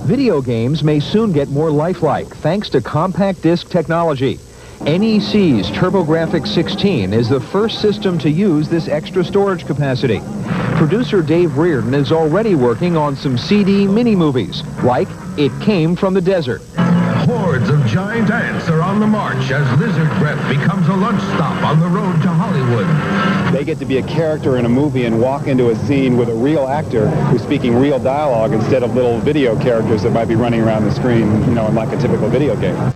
Video games may soon get more lifelike thanks to compact disc technology. NEC's TurboGrafx 16 is the first system to use this extra storage capacity. Producer Dave Reardon is already working on some CD mini-movies, like It Came from the Desert. Hordes of giant ants are on the march as lizard breath becomes a lunch stop on the road to Hollywood. They get to be a character in a movie and walk into a scene with a real actor who's speaking real dialogue instead of little video characters that might be running around the screen, you know, in like a typical video game.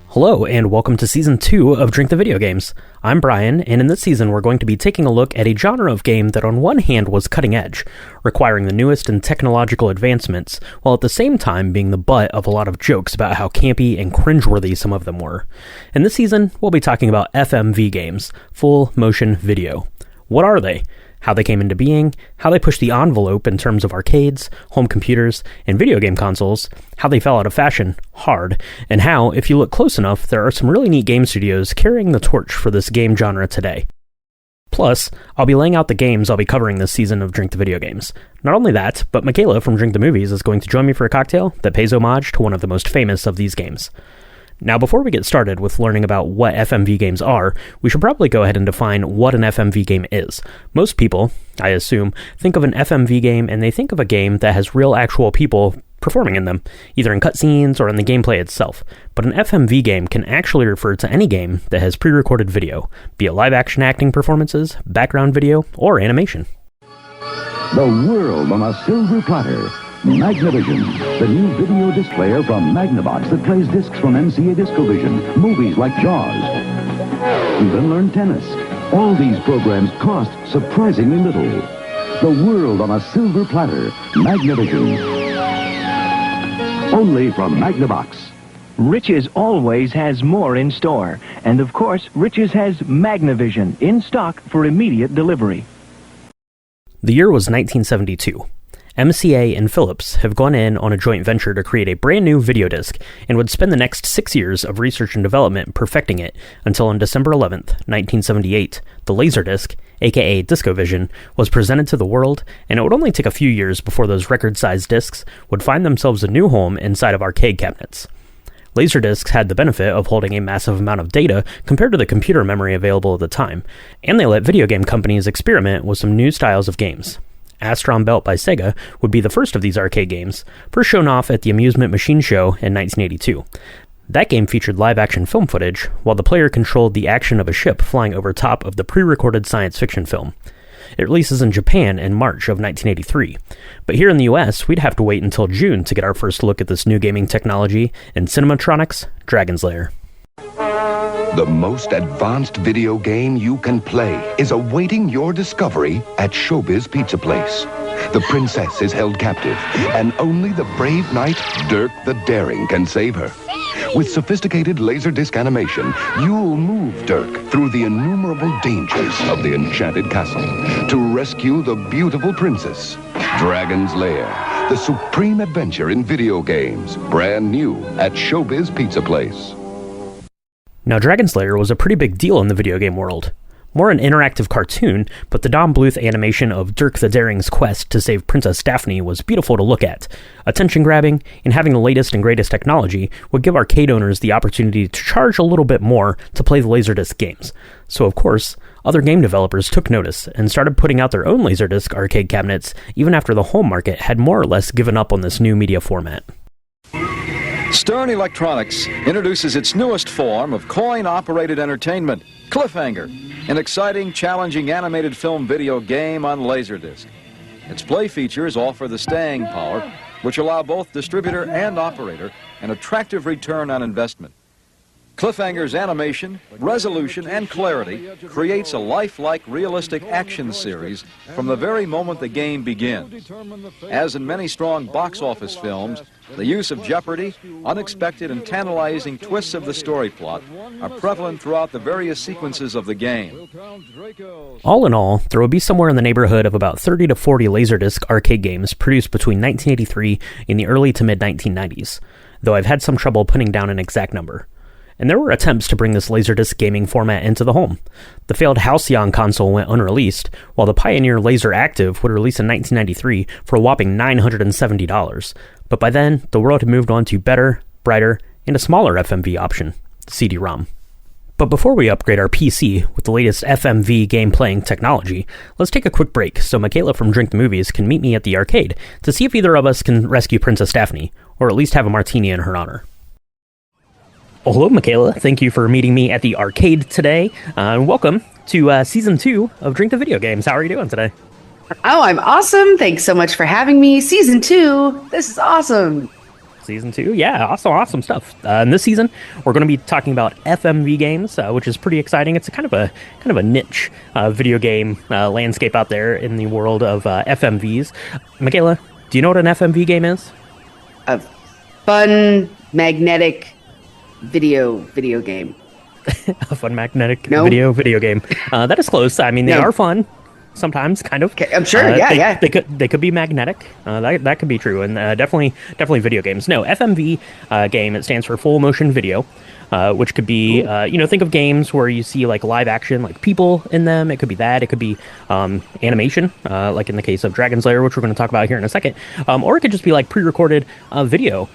Hello, and welcome to Season 2 of Drink the Video Games. I'm Brian, and in this season we're going to be taking a look at a genre of game that on one hand was cutting edge, requiring the newest in technological advancements, while at the same time being the butt of a lot of jokes about how campy and cringeworthy some of them were. In this season, we'll be talking about FMV games, full motion video. What are they? How they came into being, how they pushed the envelope in terms of arcades, home computers, and video game consoles, how they fell out of fashion, hard, and how, if you look close enough, there are some really neat game studios carrying the torch for this game genre today. Plus, I'll be laying out the games I'll be covering this season of Drink the Video Games. Not only that, but Michaela from Drink the Movies is going to join me for a cocktail that pays homage to one of the most famous of these games. Now, before we get started with learning about what FMV games are, we should probably go ahead and define what an FMV game is. Most people, I assume, think of an FMV game and they think of a game that has real actual people performing in them, either in cutscenes or in the gameplay itself. But an FMV game can actually refer to any game that has pre-recorded video, be it live-action acting performances, background video, or animation. The world on a silver platter. Magnavision, the new video disc player from Magnavox that plays discs from MCA Discovision, movies like Jaws. Even learn tennis. All these programs cost surprisingly little. The world on a silver platter. Magnavision. Only from Magnavox. Riches always has more in store. And of course, Riches has Magnavision in stock for immediate delivery. The year was 1972. MCA and Philips have gone in on a joint venture to create a brand new video disc and would spend the next 6 years of research and development perfecting it until on December 11th, 1978, the Laserdisc, aka DiscoVision, was presented to the world, and it would only take a few years before those record-sized discs would find themselves a new home inside of arcade cabinets. Laserdiscs had the benefit of holding a massive amount of data compared to the computer memory available at the time, and they let video game companies experiment with some new styles of games. Astron Belt by Sega would be the first of these arcade games, first shown off at the Amusement Machine Show in 1982. That game featured live-action film footage, while the player controlled the action of a ship flying over top of the pre-recorded science fiction film. It releases in Japan in March of 1983, but here in the US, we'd have to wait until June to get our first look at this new gaming technology in Cinematronics' Dragon's Lair. The most advanced video game you can play is awaiting your discovery at Showbiz Pizza Place. The princess is held captive, and only the brave knight, Dirk the Daring, can save her. With sophisticated laserdisc animation, you'll move Dirk through the innumerable dangers of the enchanted castle to rescue the beautiful princess. Dragon's Lair, the supreme adventure in video games, brand new at Showbiz Pizza Place. Now, Dragon's Lair was a pretty big deal in the video game world. More an interactive cartoon, but the Don Bluth animation of Dirk the Daring's quest to save Princess Daphne was beautiful to look at. Attention-grabbing, and having the latest and greatest technology would give arcade owners the opportunity to charge a little bit more to play the Laserdisc games. So, of course, other game developers took notice and started putting out their own Laserdisc arcade cabinets even after the home market had more or less given up on this new media format. Stern Electronics introduces its newest form of coin-operated entertainment, Cliffhanger, an exciting, challenging animated film video game on Laserdisc. Its play features offer the staying power, which allow both distributor and operator an attractive return on investment. Cliffhanger's animation, resolution, and clarity creates a lifelike, realistic action series from the very moment the game begins. As in many strong box office films, the use of jeopardy, unexpected and tantalizing twists of the story plot are prevalent throughout the various sequences of the game. All in all, there will be somewhere in the neighborhood of about 30 to 40 Laserdisc arcade games produced between 1983 and the early to mid-1990s, though I've had some trouble putting down an exact number. And there were attempts to bring this Laserdisc gaming format into the home. The failed Halcyon console went unreleased, while the Pioneer Laser Active would release in 1993 for a whopping $970. But by then, the world had moved on to better, brighter, and a smaller FMV option, the CD-ROM. But before we upgrade our PC with the latest FMV game playing technology, let's take a quick break so Michaela from Drink the Movies can meet me at the arcade to see if either of us can rescue Princess Daphne, or at least have a martini in her honor. Well, hello, Michaela. Thank you for meeting me at the arcade today. And welcome to Season 2 of Drink the Video Games. How are you doing today? Oh, I'm awesome. Thanks so much for having me. Season 2. This is awesome. Season 2? Yeah, awesome stuff. In this season, we're going to be talking about FMV games, which is pretty exciting. It's kind of a niche video game landscape out there in the world of FMVs. Michaela, do you know what an FMV game is? A fun, magnetic video game. A fun magnetic video game. That is close. I mean, they are fun sometimes, kind of. Okay, I'm sure. They could be magnetic. That could be true, and definitely video games. No, FMV game. It stands for full motion video, which could be think of games where you see like live action, like people in them. It could be that. It could be animation, like in the case of Dragon's Lair, which we're going to talk about here in a second, or it could just be like pre-recorded video.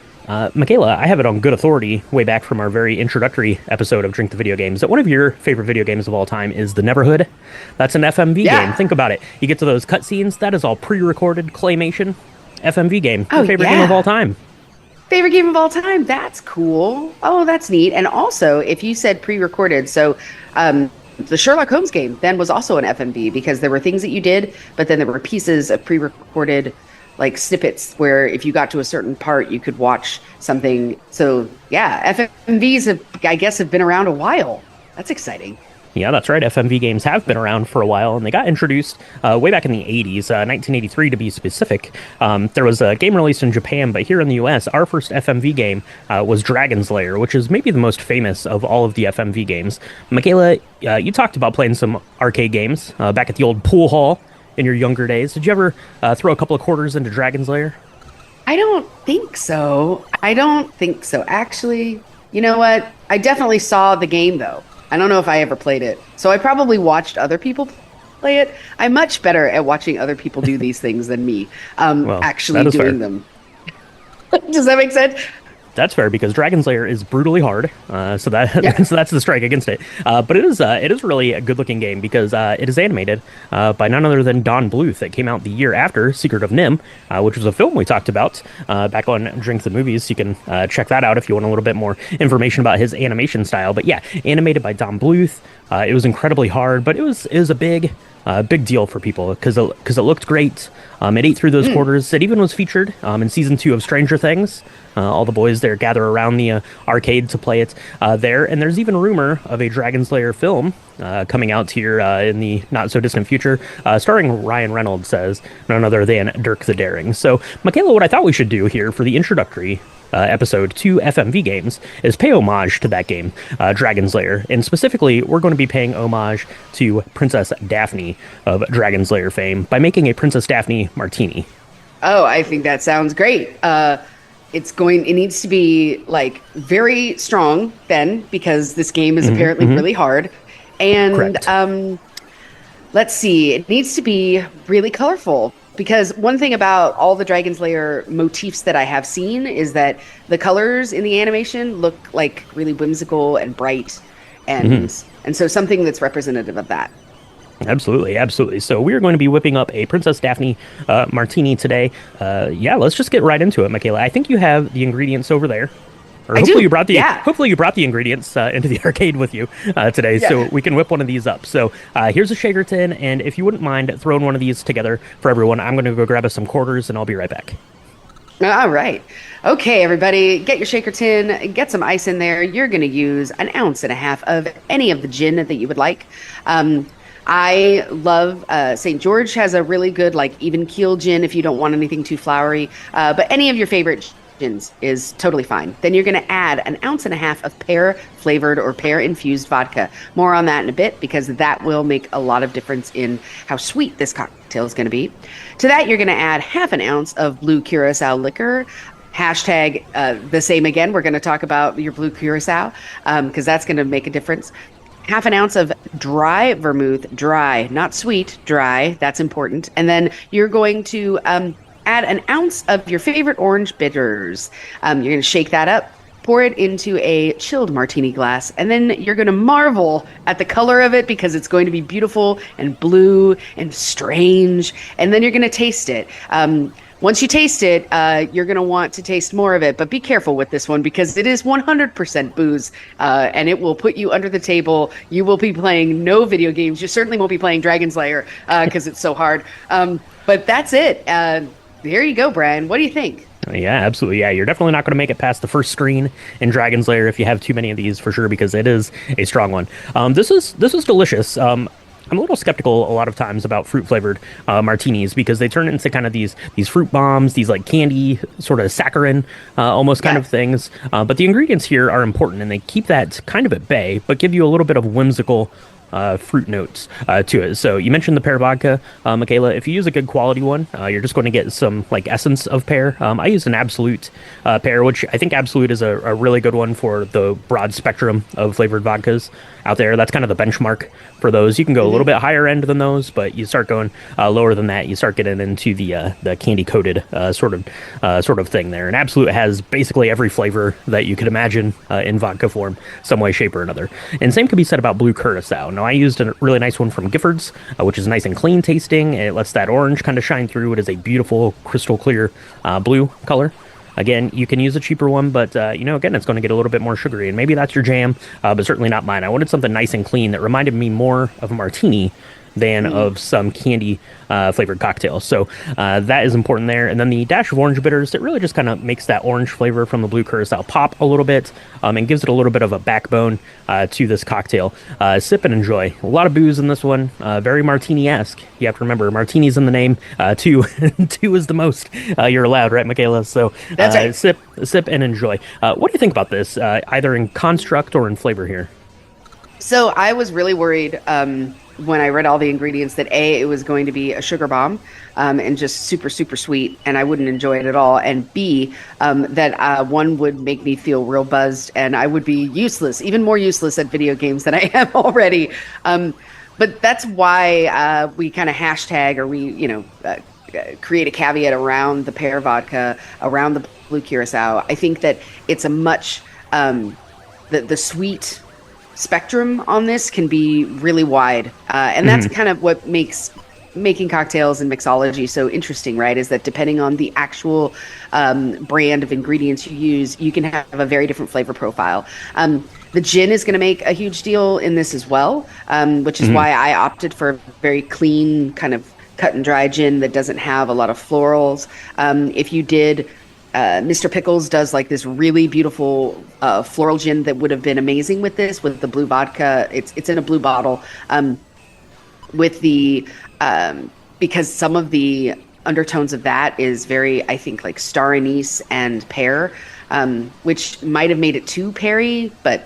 Michaela, I have it on good authority way back from our very introductory episode of Drink the Video Games that one of your favorite video games of all time is The Neverhood. That's an FMV game. Think about it. You get to those cutscenes, that is all pre-recorded claymation FMV game. Your favorite game of all time. Favorite game of all time. That's cool. Oh, that's neat. And also, if you said pre-recorded, so the Sherlock Holmes game then was also an FMV because there were things that you did, but then there were pieces of pre-recorded like snippets where if you got to a certain part, you could watch something. So yeah, FMVs have been around a while. That's exciting. Yeah, that's right. FMV games have been around for a while, and they got introduced way back in the 80s, 1983 to be specific. There was a game released in Japan, but here in the US, our first FMV game was Dragon's Lair, which is maybe the most famous of all of the FMV games. Michaela, you talked about playing some arcade games back at the old pool hall in your younger days. Did you ever throw a couple of quarters into Dragon's Lair? I don't think so. Actually, you know what? I definitely saw the game, though. I don't know if I ever played it. So I probably watched other people play it. I'm much better at watching other people do these things than me actually doing them. Does that make sense? That's fair, because Dragon's Lair is brutally hard, so that's the strike against it. But it is really a good-looking game because it is animated by none other than Don Bluth. That came out the year after Secret of Nim, which was a film we talked about back on Drink the Movies. You can check that out if you want a little bit more information about his animation style. But yeah, animated by Don Bluth. It was incredibly hard, but it was a big deal for people because it looked great. It ate through those quarters. It even was featured in season 2 of Stranger Things. All the boys there gather around the arcade to play it there. And there's even rumor of a Dragon's Lair film coming out here in the not-so-distant future, starring Ryan Reynolds as none other than Dirk the Daring. So, Michaela, what I thought we should do here for the introductory episode to FMV games is pay homage to that game, Dragon's Lair. And specifically, we're going to be paying homage to Princess Daphne of Dragon's Lair fame by making a Princess Daphne martini. Oh, I think that sounds great. It needs to be like very strong then, because this game is apparently really hard. And let's see, it needs to be really colorful. Because one thing about all the Dragon's Lair motifs that I have seen is that the colors in the animation look like really whimsical and bright, and so something that's representative of that. Absolutely. So we are going to be whipping up a Princess Daphne martini today. Let's just get right into it, Michaela. I think you have the ingredients over there. Or hopefully you brought the ingredients into the arcade with you today, so we can whip one of these up. So here's a shaker tin, and if you wouldn't mind throwing one of these together for everyone, I'm going to go grab us some quarters, and I'll be right back. All right. Okay, everybody, get your shaker tin, get some ice in there. You're going to use 1.5 ounces of any of the gin that you would like. I love St. George has a really good, like, even keel gin if you don't want anything too flowery. But any of your favorite gins is totally fine. Then you're going to add 1.5 ounces of pear-flavored or pear-infused vodka. More on that in a bit, because that will make a lot of difference in how sweet this cocktail is going to be. To that, you're going to add 1/2 ounce of blue curacao liquor. Hashtag the same again. We're going to talk about your blue curacao because that's going to make a difference. 1/2 ounce of dry vermouth, dry, not sweet, dry. That's important. And then you're going to add 1 ounce of your favorite orange bitters. You're going to shake that up, pour it into a chilled martini glass, and then you're going to marvel at the color of it because it's going to be beautiful and blue and strange. And then you're going to taste it. Once you taste it, you're going to want to taste more of it, but be careful with this one because it is 100% booze, and it will put you under the table. You will be playing no video games. You certainly won't be playing Dragon's Lair because it's so hard. But that's it. There you go, Brian. What do you think? Yeah, absolutely. Yeah, you're definitely not going to make it past the first screen in Dragon's Lair if you have too many of these, for sure, because it is a strong one. This is delicious. I'm a little skeptical a lot of times about fruit-flavored martinis because they turn into kind of these fruit bombs, these like candy sort of saccharin almost kind of things. But the ingredients here are important, and they keep that kind of at bay, but give you a little bit of whimsical fruit notes to it. So you mentioned the pear vodka, Michaela. If you use a good quality one, you're just going to get some like essence of pear. I use an Absolute pear, which I think Absolute is a really good one for the broad spectrum of flavored vodkas out there. That's kind of the benchmark for those. You can go a little bit higher end than those, but you start going lower than that, you start getting into the candy coated sort of thing there. And Absolute has basically every flavor that you could imagine in vodka form, some way, shape, or another. And same could be said about blue curacao. Now, I used a really nice one from Giffords, which is nice and clean tasting. It lets that orange kind of shine through. It is a beautiful crystal clear blue color. Again, you can use a cheaper one, but, again, it's going to get a little bit more sugary, and maybe that's your jam, but certainly not mine. I wanted something nice and clean that reminded me more of a martini than of some candy flavored cocktail. So that is important there. And then the dash of orange bitters, it really just kind of makes that orange flavor from the blue curacao pop a little bit and gives it a little bit of a backbone to this cocktail. Sip and enjoy. A lot of booze in this one. Very martini-esque. You have to remember, martini's in the name. Two is the most you're allowed, right, Michaela? So that's right. Sip and enjoy. What do you think about this, either in construct or in flavor here? So I was really worried when I read all the ingredients that it was going to be a sugar bomb and just super, super sweet, and I wouldn't enjoy it at all. And B, that one would make me feel real buzzed, and I would be useless, even more useless at video games than I am already. But that's why we kind of hashtag or we, create a caveat around the pear vodka, around the blue curacao. I think that it's a much the sweet spectrum on this can be really wide, and that's kind of what makes making cocktails and mixology so interesting, right? Is that depending on the actual brand of ingredients you use, you can have a very different flavor profile. The gin is going to make a huge deal in this as well, which is why I opted for a very clean kind of cut and dry gin that doesn't have a lot of florals. If you did Mr. Pickles does like this really beautiful floral gin that would have been amazing with this, with the blue vodka. It's in a blue bottle with the because some of the undertones of that is very, I think, like star anise and pear, which might have made it too peary, but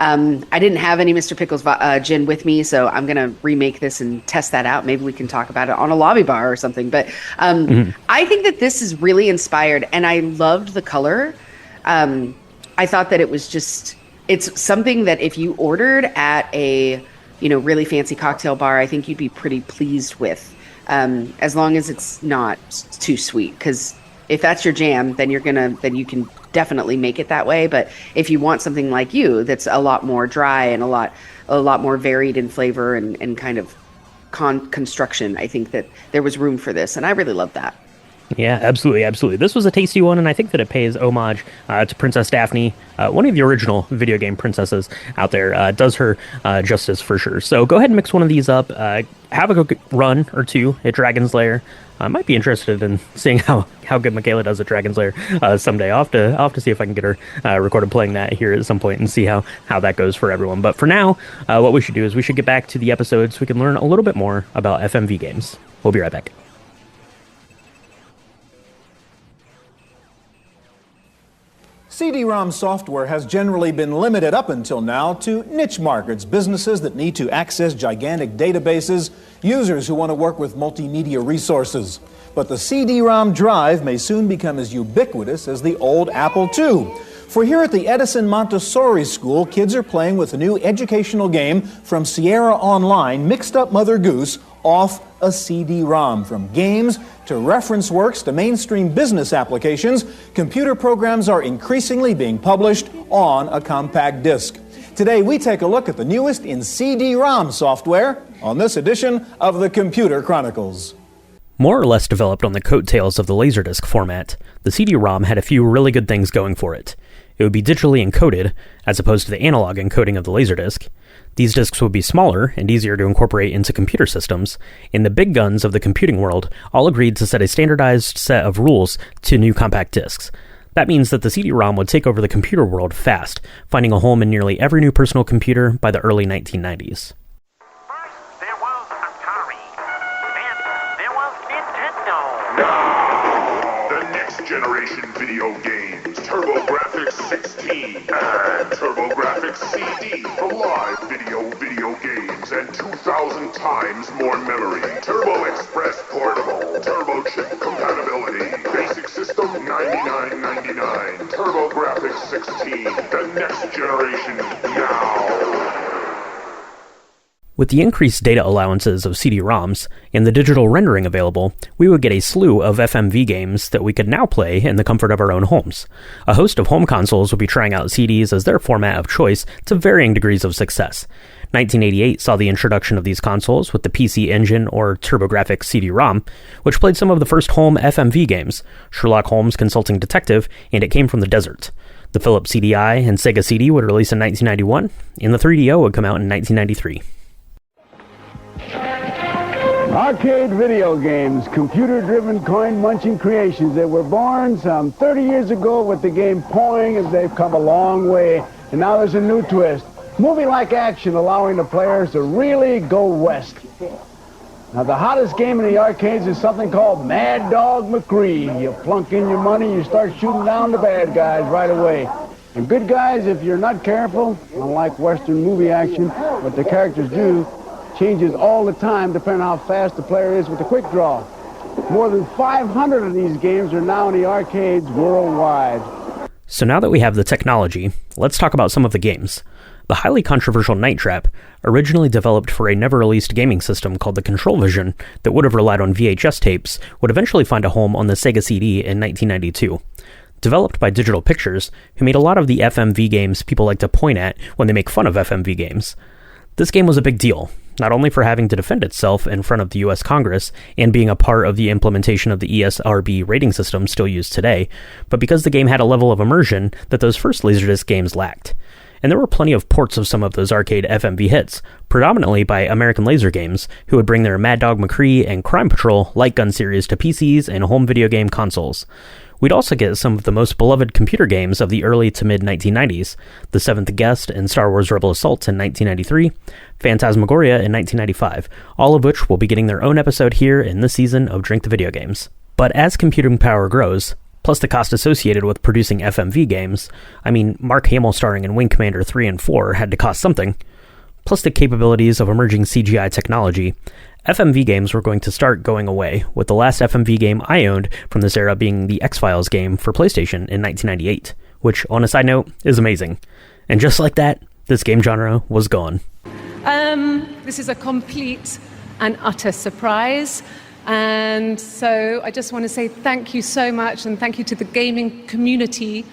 I didn't have any Mr. Pickles gin with me, so I'm going to remake this and test that out. Maybe we can talk about it on a lobby bar or something. But I think that this is really inspired, and I loved the color. I thought that it was just, it's something that if you ordered at a, really fancy cocktail bar, I think you'd be pretty pleased with, as long as it's not too sweet. Because if that's your jam, then you can definitely make it that way. But if you want something like you that's a lot more dry and a lot more varied in flavor and kind of construction, I think that there was room for this, and I really love that. Yeah, absolutely, absolutely. This was a tasty one, and I think that it pays homage to Princess Daphne, one of the original video game princesses out there. Does her justice for sure. So go ahead and mix one of these up. Have a good run or two at Dragon's Lair. I might be interested in seeing how good Michaela does at Dragon's Lair someday. I'll have to see if I can get her recorded playing that here at some point and see how that goes for everyone. But for now, what we should do is we should get back to the episode so we can learn a little bit more about FMV Games. We'll be right back. CD-ROM software has generally been limited up until now to niche markets, businesses that need to access gigantic databases, users who want to work with multimedia resources. But the CD-ROM drive may soon become as ubiquitous as the old Apple II. For here at the Edison Montessori School, kids are playing with a new educational game from Sierra Online, Mixed Up Mother Goose, off a CD-ROM. From games to reference works to mainstream business applications, computer programs are increasingly being published on a compact disc. Today we take a look at the newest in CD-ROM software on this edition of the Computer Chronicles. More or less developed on the coattails of the Laserdisc format, the CD-ROM had a few really good things going for it. It would be digitally encoded, as opposed to the analog encoding of the Laserdisc. These discs would be smaller and easier to incorporate into computer systems, and the big guns of the computing world all agreed to set a standardized set of rules to new compact discs. That means that the CD-ROM would take over the computer world fast, finding a home in nearly every new personal computer by the early 1990s. First, there was Atari. Then there was Nintendo. Now, the next generation video games, TurboGrafx 16 and TurboGrafx CD for live video games and 2,000 times more memory. Turbo Express Portable, Turbo Chip compatibility, basic system $99.99. TurboGrafx 16, the next generation now. With the increased data allowances of CD-ROMs and the digital rendering available, we would get a slew of FMV games that we could now play in the comfort of our own homes. A host of home consoles would be trying out CDs as their format of choice to varying degrees of success. 1988 saw the introduction of these consoles with the PC Engine or TurboGrafx CD-ROM, which played some of the first home FMV games, Sherlock Holmes Consulting Detective, and It Came from the Desert. The Philips CDI and Sega CD would release in 1991, and the 3DO would come out in 1993. Arcade video games, computer-driven coin-munching creations that were born some 30 years ago with the game Poing, and they've come a long way. And now there's a new twist. Movie-like action allowing the players to really go west. Now the hottest game in the arcades is something called Mad Dog McCree. You plunk in your money, you start shooting down the bad guys right away. And good guys, if you're not careful, unlike Western movie action, what the characters do changes all the time depending on how fast the player is with the quick draw. More than 500 of these games are now in the arcades worldwide. So now that we have the technology, let's talk about some of the games. The highly controversial Night Trap, originally developed for a never-released gaming system called the ControlVision that would have relied on VHS tapes, would eventually find a home on the Sega CD in 1992. Developed by Digital Pictures, who made a lot of the FMV games people like to point at when they make fun of FMV games. This game was a big deal, not only for having to defend itself in front of the US Congress and being a part of the implementation of the ESRB rating system still used today, but because the game had a level of immersion that those first Laserdisc games lacked. And there were plenty of ports of some of those arcade FMV hits, predominantly by American Laser Games, who would bring their Mad Dog McCree and Crime Patrol light gun series to PCs and home video game consoles. We'd also get some of the most beloved computer games of the early to mid-1990s, The Seventh Guest and Star Wars Rebel Assault in 1993, Phantasmagoria in 1995, all of which will be getting their own episode here in this season of Drink the Video Games. But as computing power grows, plus the cost associated with producing FMV games, I mean, Mark Hamill starring in Wing Commander 3 and 4 had to cost something, plus the capabilities of emerging CGI technology, FMV games were going to start going away, with the last FMV game I owned from this era being the X-Files game for PlayStation in 1998, which, on a side note, is amazing. And just like that, this game genre was gone. This is a complete and utter surprise. And so I just want to say thank you so much, and thank you to the gaming community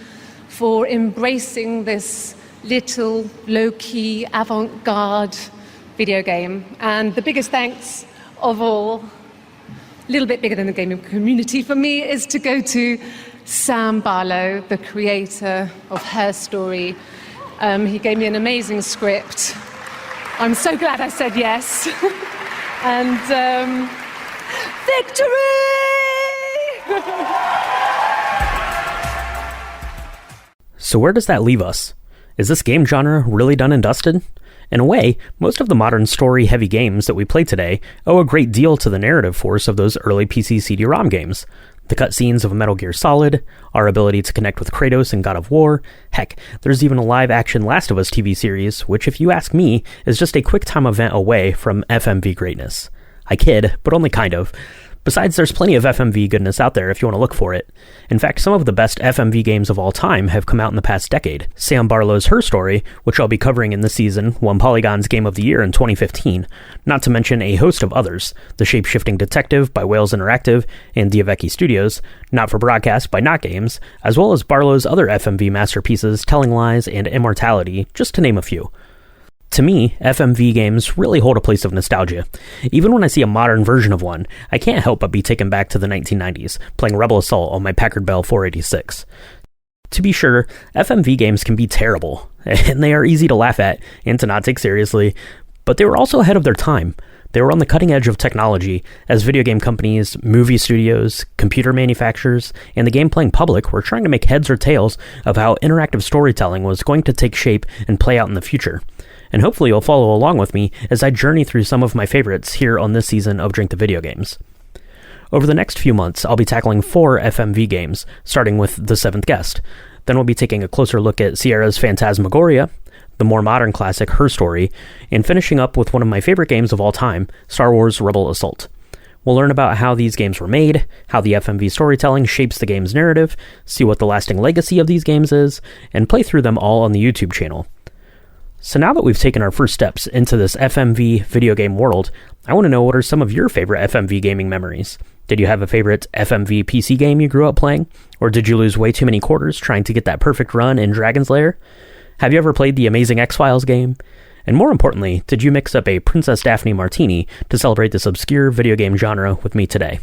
for embracing this little low-key avant-garde video game. And the biggest thanks of all a little bit bigger than the gaming community for me is to go to Sam Barlow, the creator of Her Story. He gave me an amazing script. I'm so glad I said yes. And victory! So where does that leave us? Is this game genre really done and dusted? In a way, most of the modern story-heavy games that we play today owe a great deal to the narrative force of those early PC CD-ROM games. The cutscenes of Metal Gear Solid, our ability to connect with Kratos in God of War, heck, there's even a live-action Last of Us TV series, which if you ask me, is just a quick-time event away from FMV greatness. I kid, but only kind of. Besides, there's plenty of FMV goodness out there if you want to look for it. In fact, some of the best FMV games of all time have come out in the past decade. Sam Barlow's Her Story, which I'll be covering in this season, won Polygon's Game of the Year in 2015, not to mention a host of others. The Shape-Shifting Detective by Wales Interactive and Diavecchi Studios, Not for Broadcast by Not Games, as well as Barlow's other FMV masterpieces Telling Lies and Immortality, just to name a few. To me, FMV games really hold a place of nostalgia. Even when I see a modern version of one, I can't help but be taken back to the 1990s, playing Rebel Assault on my Packard Bell 486. To be sure, FMV games can be terrible, and they are easy to laugh at and to not take seriously, but they were also ahead of their time. They were on the cutting edge of technology, as video game companies, movie studios, computer manufacturers, and the game-playing public were trying to make heads or tails of how interactive storytelling was going to take shape and play out in the future. And hopefully you'll follow along with me as I journey through some of my favorites here on this season of Drink the Video Games. Over the next few months, I'll be tackling 4 FMV games, starting with The Seventh Guest. Then we'll be taking a closer look at Sierra's Phantasmagoria, the more modern classic Her Story, and finishing up with one of my favorite games of all time, Star Wars Rebel Assault. We'll learn about how these games were made, how the FMV storytelling shapes the game's narrative, see what the lasting legacy of these games is, and play through them all on the YouTube channel. So now that we've taken our first steps into this FMV video game world, I want to know what are some of your favorite FMV gaming memories. Did you have a favorite FMV PC game you grew up playing? Or did you lose way too many quarters trying to get that perfect run in Dragon's Lair? Have you ever played the Amazing X-Files game? And more importantly, did you mix up a Princess Daphne Martini to celebrate this obscure video game genre with me today?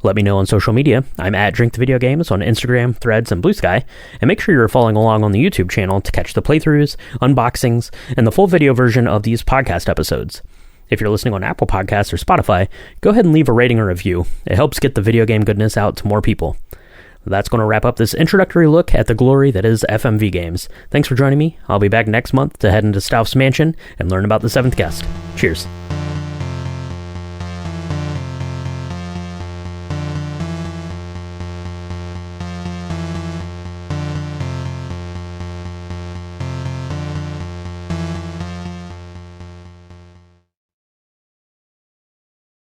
Let me know on social media. I'm at Drink the Video Games on Instagram, Threads, and Blue Sky, and make sure you're following along on the YouTube channel to catch the playthroughs, unboxings, and the full video version of these podcast episodes. If you're listening on Apple Podcasts or Spotify, go ahead and leave a rating or review. It helps get the video game goodness out to more people. That's going to wrap up this introductory look at the glory that is FMV games. Thanks for joining me. I'll be back next month to head into Stauf's mansion and learn about The Seventh Guest. Cheers.